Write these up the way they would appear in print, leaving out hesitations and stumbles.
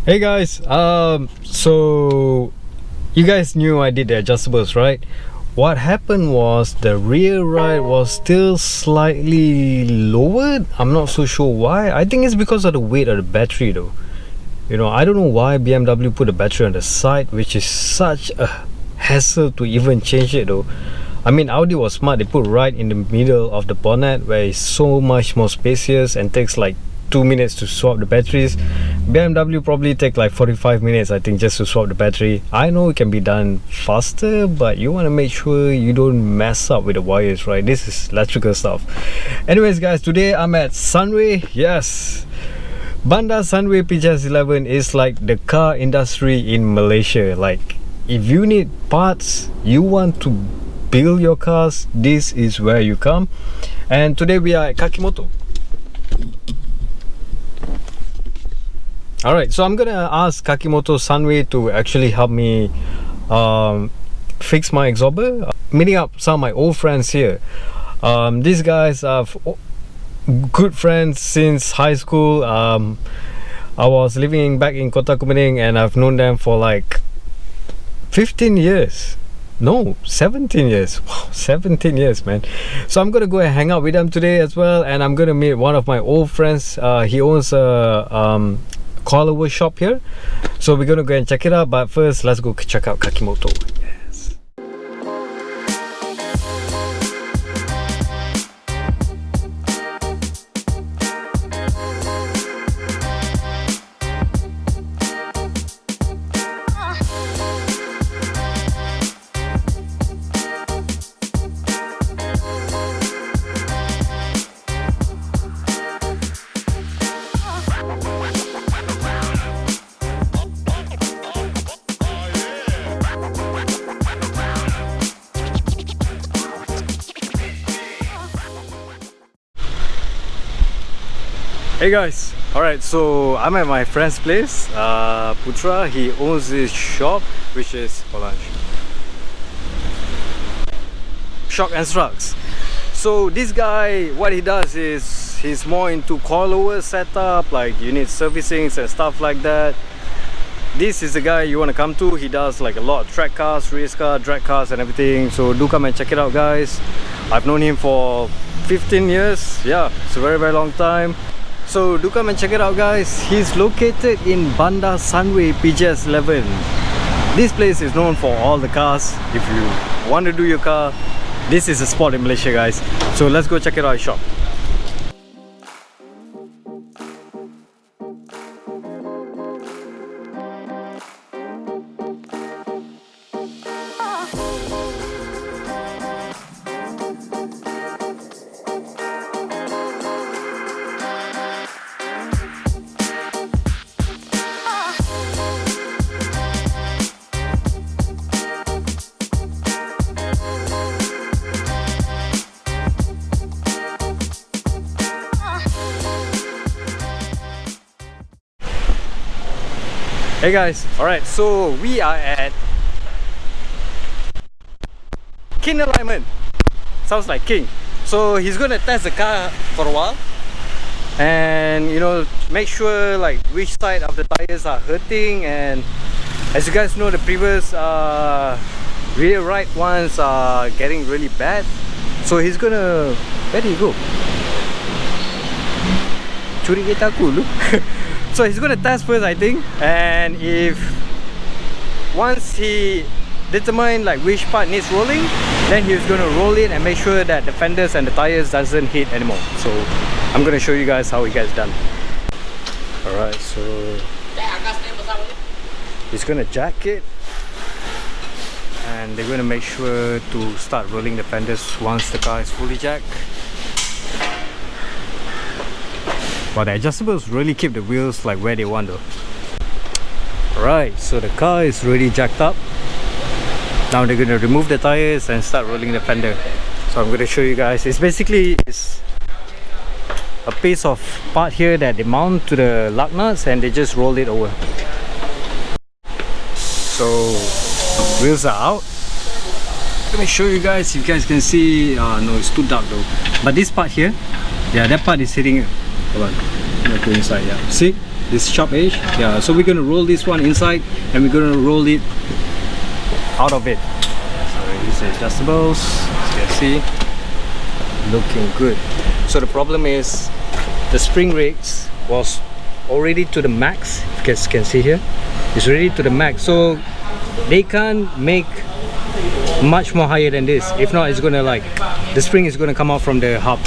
Hey guys, so you guys knew I did the adjustables, right? What happened was the rear ride was still slightly lowered. I'm not so sure why. I think it's because of the weight of the battery though. You know, I don't know why BMW put a battery on the side, which is such a hassle to even change it though. I mean, Audi was smart. They put right in the middle of the bonnet where it's so much more spacious and takes like 2 minutes to swap the batteries. BMW probably take like 45 minutes, I think, just to swap the battery. I know it can be done faster, but you want to make sure you don't mess up with the wires, right? This is electrical stuff. Anyways guys, today I'm at Sunway. Yes, Bandar Sunway PJS11 is like the car industry in Malaysia. Like, if you need parts, you want to build your cars, this is where you come. And today we are at Kakimotor. Alright, so I'm gonna ask Kakimotor Sunway to actually help me fix my absorber. Meeting up some of my old friends here. These guys are good friends since high school. I was living back in Kota Kumaning and I've known them for like 15 years. No, 17 years. Wow, 17 years, man. So I'm gonna go and hang out with them today as well, and I'm gonna meet one of my old friends. He owns a coilover shop here, so we're gonna go and check it out. But first, let's go check out Kakimotor. Yes. Hey guys, alright, so I'm at my friend's place, Putra. He owns this shop, which is, hold on, Shock and Struts. So this guy, what he does is, he's more into coilover setup, like unit servicings and stuff like that. This is the guy you want to come to. He does like a lot of track cars, race car, drag cars and everything. So do come and check it out guys. I've known him for 15 years. Yeah, it's a very long time. So do come and check it out guys. He's located in Bandar Sunway PJS11. This place is known for all the cars. If you want to do your car, this is a spot in Malaysia guys. So let's go check it out at shop. Hey guys, alright, so we are at King Alignment. Sounds like King. So he's gonna test the car for a while and, you know, make sure like which side of the tires are hurting. And as you guys know, the previous rear right ones are getting really bad. So he's gonna, where did he go? Curi kereta aku lu. So he's gonna test first, I think, and if once he determine like which part needs rolling, then he's gonna roll it and make sure that the fenders and the tires doesn't hit anymore. So I'm gonna show you guys how he gets done. Alright, so he's gonna jack it and they're gonna make sure to start rolling the fenders once the car is fully jacked. But the adjustables really keep the wheels like where they want though. Right, so the car is really jacked up. Now they're gonna remove the tires and start rolling the fender. So I'm gonna show you guys. It's basically a piece of part here that they mount to the lug nuts and they just roll it over. So wheels are out. Let me show you guys. If you guys can see, no, it's too dark though. But this part here, yeah, that part is hitting it. Hold on, let's go inside. Yeah, see, this sharp edge. Yeah, so we're gonna roll this one inside and we're gonna roll it out of it. So these are adjustables, as you can see, looking good. So the problem is the spring rates was already to the max. You guys can see here, it's already to the max, so they can't make much more higher than this. If not, it's gonna like, the spring is gonna come out from the hub.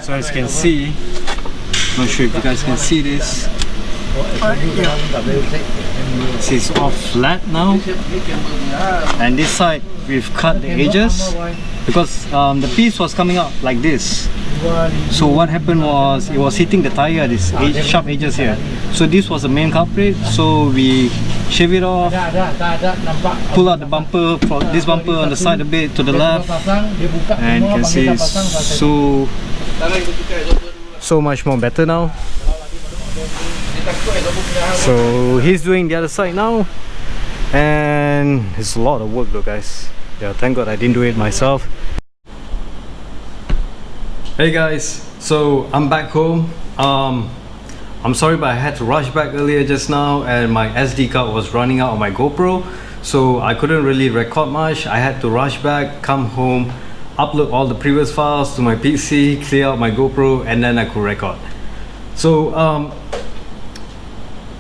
So as you can see, not sure if you guys can see this. It's all flat now, and this side we've cut the edges because the piece was coming out like this. So what happened was it was hitting the tire, this sharp edges here. So this was the main culprit. So we shave it off, pull out the bumper, this bumper on the side a bit to the left, and you can see it's so much more better now. So he's doing the other side now, and it's a lot of work though, guys. Yeah, thank God I didn't do it myself. Hey guys, so I'm back home. I'm sorry, but I had to rush back earlier just now, and my SD card was running out on my GoPro, so I couldn't really record much. I had to rush back, come home, upload all the previous files to my PC, clear out my GoPro, and then I could record. So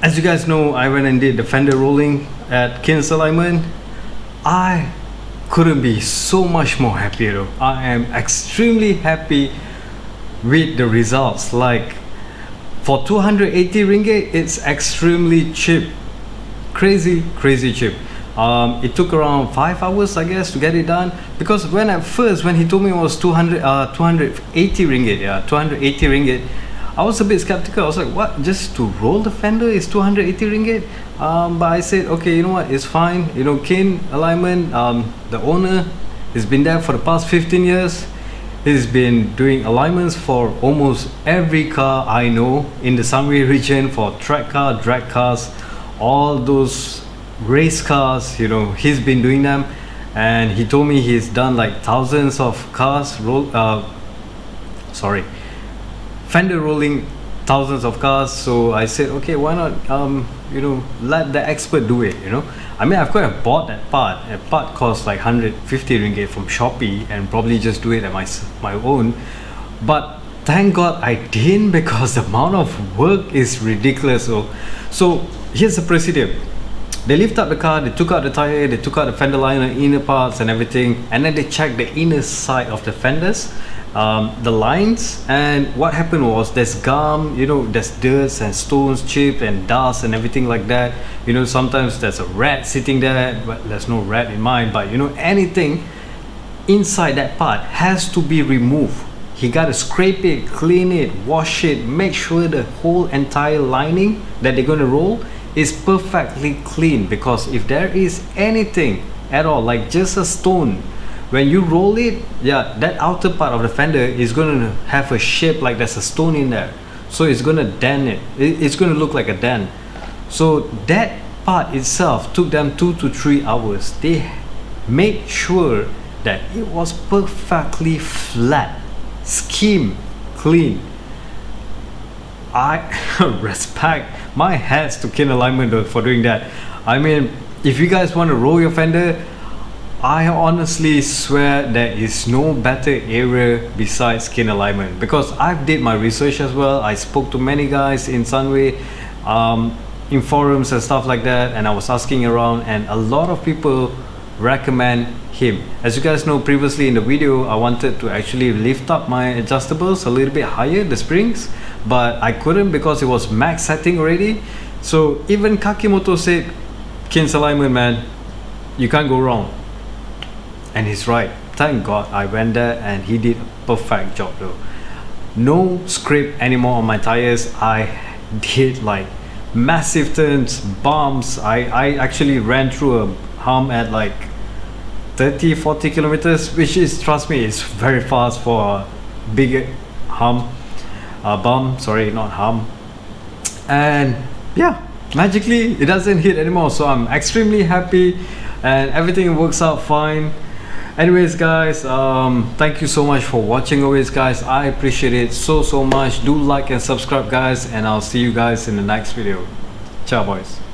as you guys know, I went and did the fender rolling at Kins Alignment. I couldn't be so much more happier though. I am extremely happy with the results. Like, for 280 ringgit, it's extremely cheap. Crazy cheap. It took around 5 hours, I guess, to get it done, because when he told me it was 280 ringgit, yeah, 280 ringgit, I was a bit skeptical. I was like, what, just to roll the fender is 280 ringgit? But I said, okay, you know what, it's fine. You know, Kin Alignment, the owner, has been there for the past 15 years. He's been doing alignments for almost every car I know in the Sunway region, for track car, drag cars, all those race cars, you know, he's been doing them. And he told me he's done like thousands of cars fender rolling thousands of cars, so I said, okay, why not you know, let the expert do it, you know. I mean, I could have bought that part. A part cost like 150 ringgit from Shopee and probably just do it at my own, but thank God I didn't, because the amount of work is ridiculous. So here's the procedure. They lift up the car, they took out the tire, they took out the fender liner, inner parts and everything, and then they checked the inner side of the fenders, the lines. And what happened was, there's gum, you know, there's dirt and stones, chip and dust and everything like that. You know, sometimes there's a rat sitting there, but there's no rat in mine, but you know, anything inside that part has to be removed. He got to scrape it, clean it, wash it, make sure the whole entire lining that they're going to roll is perfectly clean, because if there is anything at all, like just a stone, when you roll it, yeah, that outer part of the fender is going to have a shape like there's a stone in there, so it's going to dent it. It's going to look like a dent. So that part itself took them 2 to 3 hours. They made sure that it was perfectly flat, scheme clean. I respect, my hats to Kin Alignment for doing that. I mean, if you guys want to roll your fender, I honestly swear there is no better area besides Kin Alignment, because I've did my research as well. I spoke to many guys in Sunway, in forums and stuff like that, and I was asking around, and a lot of people recommend him. As you guys know, previously in the video, I wanted to actually lift up my adjustables a little bit higher, the springs, but I couldn't because it was max setting already. So even Kakimotor said, Kin's Alignment, man, you can't go wrong. And he's right. Thank God I went there and he did a perfect job though. No scrape anymore on my tires. I did like massive turns, bumps. I actually ran through a hump at like 30-40 kilometers, which is, trust me, it's very fast for a big hump, bump, sorry, not hump. And yeah, magically it doesn't hit anymore, so I'm extremely happy and everything works out fine. Anyways guys, thank you so much for watching always guys. I appreciate it so much. Do like and subscribe guys, and I'll see you guys in the next video. Ciao boys.